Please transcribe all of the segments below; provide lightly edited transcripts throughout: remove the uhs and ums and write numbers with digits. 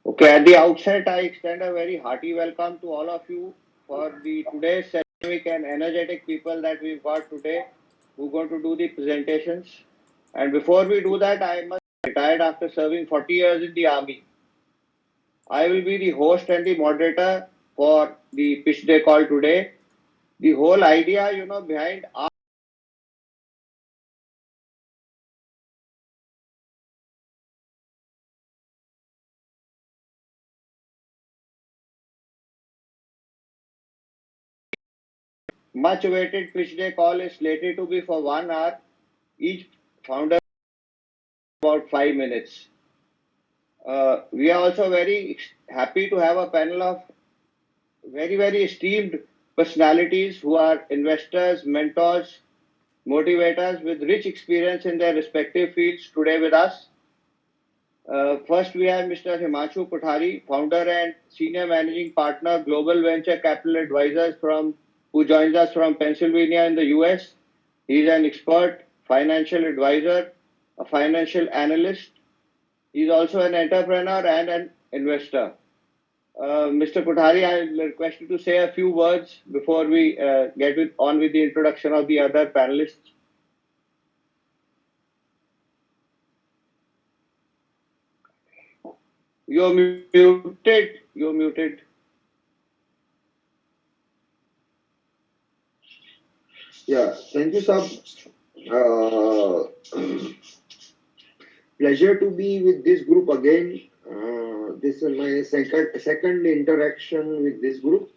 Okay, at the outset, I extend a very hearty welcome to all of you for the today's dynamic and energetic people that we've got today who are going to do the presentations. And before we do that, I must retired after serving 40 years in the army. I will be the host and the moderator for the pitch day call today. The whole idea, behind our much awaited pitch day call is slated to be for 1 hour. Each founder about 5 minutes. We are also very happy to have a panel of very, very esteemed personalities who are investors, mentors, motivators with rich experience in their respective fields today with us. First, we have Mr. Himanshu Kothari, founder and senior managing partner, Global Venture Capital Advisors who joins us from Pennsylvania in the US. He is an expert financial advisor, a financial analyst. He is also an entrepreneur and an investor. Mr. Kothari, I'll request you to say a few words before we on with the introduction of the other panelists. You're muted. You're muted. Yeah, thank you, sir. Pleasure to be with this group again. This is my second interaction with this group.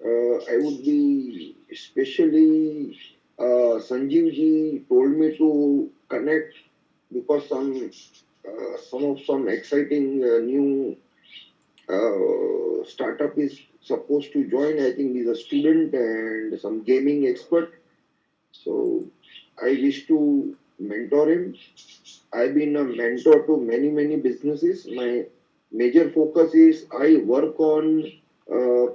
I would be especially Sanjeev ji told me to connect because some exciting new startup is supposed to join. I think he's a student and some gaming expert. So I wish to mentor him. I've been a mentor to many businesses. My major focus is I work on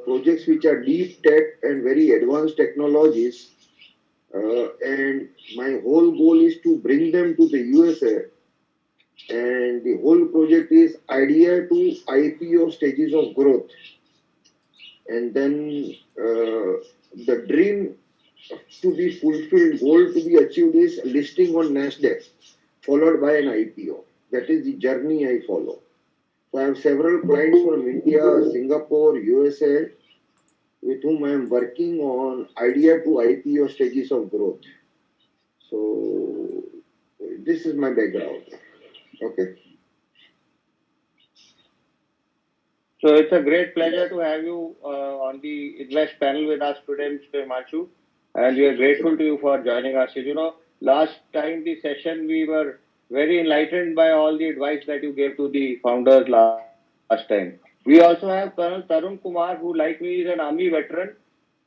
projects which are deep tech and very advanced technologies. And my whole goal is to bring them to the USA. And the whole project is idea to IPO stages of growth. And then the dream to be fulfilled, goal to be achieved is listing on NASDAQ, followed by an IPO. That is the journey I follow. So I have several clients from India, Singapore, USA, with whom I am working on idea to IPO stages of growth. So this is my background. Okay. So it's a great pleasure to have you on the Invest panel with us today, Mr. Himanshu. And we are grateful to you for joining us. Last time the session, we were very enlightened by all the advice that you gave to the founders last time. We also have Colonel Tarun Kumar, who, like me, is an army veteran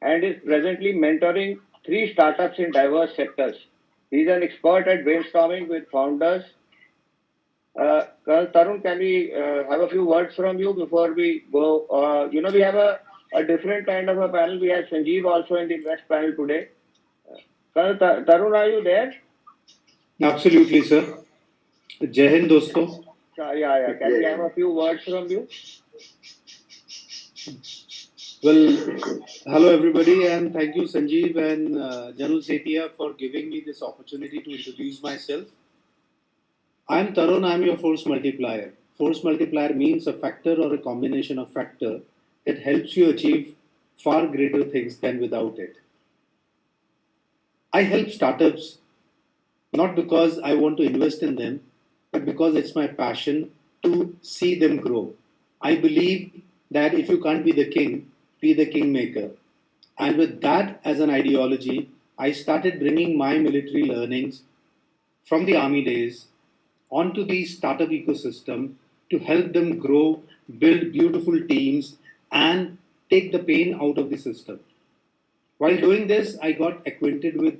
and is presently mentoring 3 startups in diverse sectors. He's an expert at brainstorming with founders. Colonel Tarun, can we have a few words from you before we go? We have a different kind of a panel. We have Sanjeev also in the Invest panel today. Colonel Tarun, are you there? Absolutely, sir. Jai Hind, dosto. Yeah. Can we have a few words from you? Well, hello everybody, and thank you, Sanjeev and Janul Setia, for giving me this opportunity to introduce myself. I'm Tarun, I'm your force multiplier. Force multiplier means a factor or a combination of factor that helps you achieve far greater things than without it. I help startups not because I want to invest in them, but because it's my passion to see them grow. I believe that if you can't be the king, be the kingmaker. And with that as an ideology, I started bringing my military learnings from the army days onto the startup ecosystem to help them grow, build beautiful teams, and take the pain out of the system. While doing this, I got acquainted with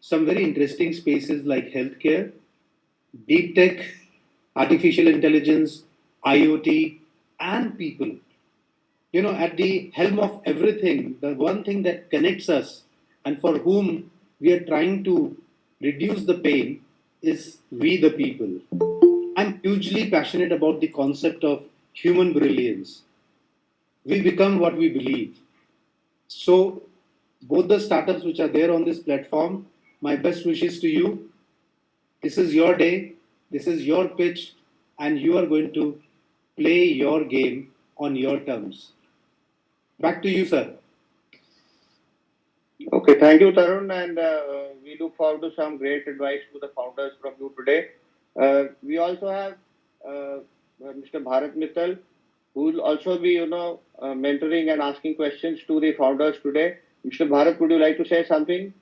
some very interesting spaces like healthcare, deep tech, artificial intelligence, IoT, and people. At the helm of everything, the one thing that connects us and for whom we are trying to reduce the pain is we the people. I'm hugely passionate about the concept of human brilliance. We become what we believe. So, both the startups which are there on this platform, my best wishes to you. This is your day, this is your pitch, and you are going to play your game on your terms. Back to you, sir. Okay, thank you, Tarun, and we look forward to some great advice to the founders from you today. We also have Mr. Bharat Mittal, who will also be, mentoring and asking questions to the founders today. Mr. Bharat, would you like to say something?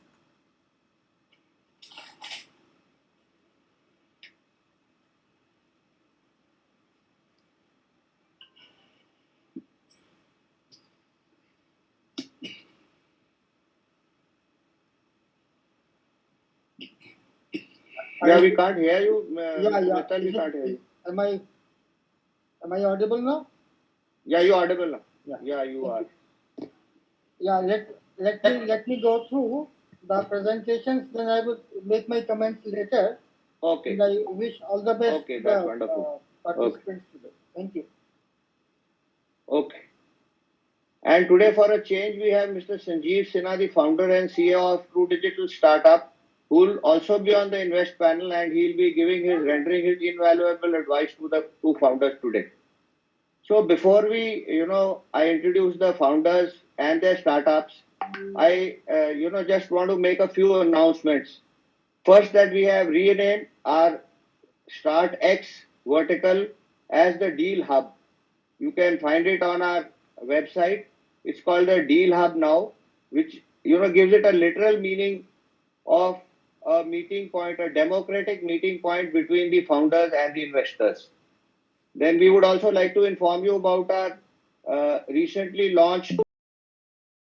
Yeah, we can't hear you, Mr. Mittal. We can't hear you. Am I audible now? Yeah, you are audible now. Yeah. Yeah, you are. Yeah, let me go through the presentations, then I will make my comments later. Okay. And I wish all the best Okay, to that's the wonderful. participants today. Thank you. Okay. And today, for a change, we have Mr. Sanjeev Sinha, the founder and CEO of True Digital Startup, who will also be on the Invest panel, and he'll be rendering his invaluable advice to the two founders today. So before we, I introduce the founders and their startups, I, just want to make a few announcements. First, that we have renamed our StartX vertical as the Deal Hub. You can find it on our website. It's called the Deal Hub now, which gives it a literal meaning of a meeting point, a democratic meeting point between the founders and the investors. Then we would also like to inform you about our recently launched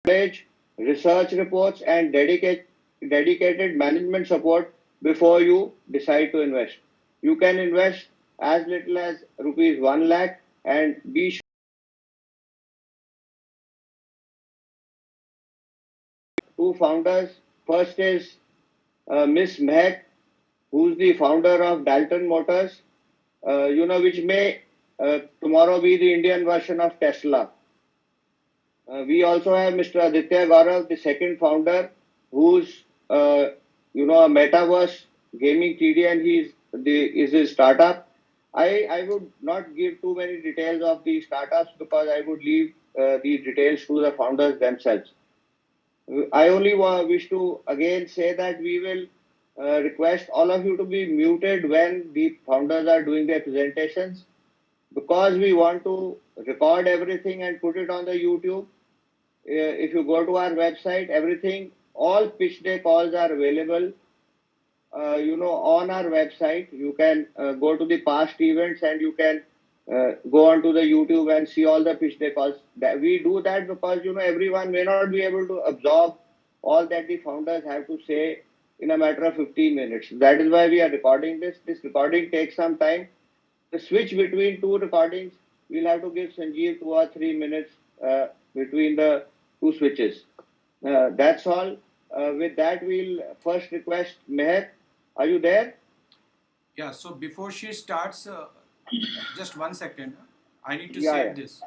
knowledge, research reports, and dedicated management support before you decide to invest. You can invest as little as rupees 1 lakh, and be sure two founders. First is Miss Mehak, who's the founder of Dalton Motors, which may tomorrow be the Indian version of Tesla. We also have Mr. Aditya Gaurav, the second founder, who's a metaverse gaming TD, and is his startup. I would not give too many details of these startups because I would leave the details to the founders themselves. I only wish to again say that we will request all of you to be muted when the founders are doing their presentations, because we want to record everything and put it on the YouTube. If you go to our website, everything, all pitch day calls are available. On our website, you can go to the past events, and you can go onto the YouTube and see all the pitch day calls. That we do that because everyone may not be able to absorb all that the founders have to say in a matter of 15 minutes. That is why we are recording this. This recording takes some time. The switch between two recordings, we'll have to give Sanjeev 2 or 3 minutes between the two switches. That's all. With that, we'll first request Meher. Are you there? Yeah, so before she starts, just 1 second. I need to Yeah, save yeah. this.